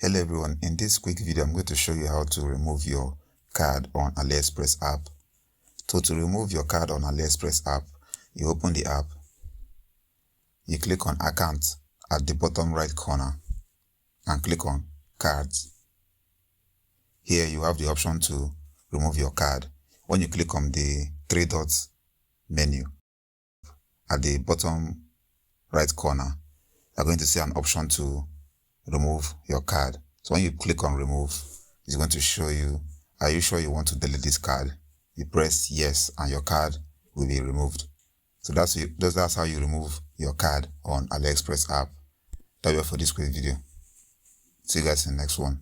Hello everyone, in this quick video I'm going to show you how to remove your card on AliExpress app. So to remove your card on AliExpress app, you open the app, you click on account at the bottom right corner and click on cards. Here you have the option to remove your card. When you click on the three dots menu at the bottom right corner, you're going to see an option to remove your card. So when you click on remove, it's going to show you, are you sure you want to delete this card? You press yes and your card will be removed. So that's how you remove your card on AliExpress app. That's all for this quick video. See you guys in the next one.